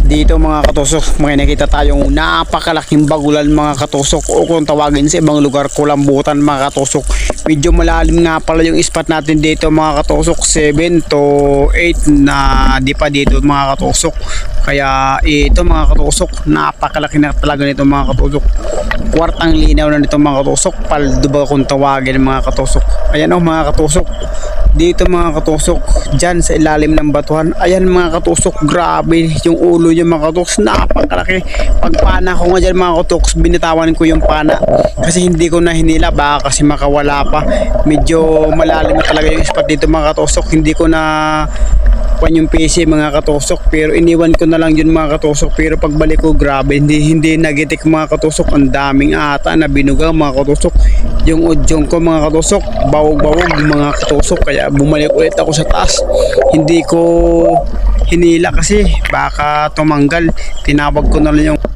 Dito mga katusok, may nakita tayong napakalaking bagulan mga katusok, o kung tawagin sa ibang lugar, kulambutan mga katusok. Medyo malalim nga pala yung spot natin dito mga katusok, 7 to 8 na di pa dito mga katusok. Kaya ito mga katusok, napakalaki na talaga nito mga katusok. Kwartang linaw na nito mga katusok, paldo ba kung tawagin mga katusok. Ayan o mga katusok, dito mga katusok, dyan sa ilalim ng batuhan. Ayan mga katusok, grabe yung ulo yung mga katusok, napakalaki. Pagpana ko nga dyan mga katusok, binitawan ko yung pana kasi hindi ko na hinila, baka kasi makawala pa. Medyo malalim na talaga yung spot dito mga katusok. Hindi ko na yung PC mga katusok, pero iniwan ko na lang yun mga katusok. Pero pagbalik ko, grabe, hindi nagitik mga katusok. Ang daming ata na binuga mga katusok. Yung udyong ko mga katusok, bawog mga katusok. Kaya bumalik ulit ako sa taas, hindi ko hinila kasi baka tumanggal. Tinawag ko na lang yung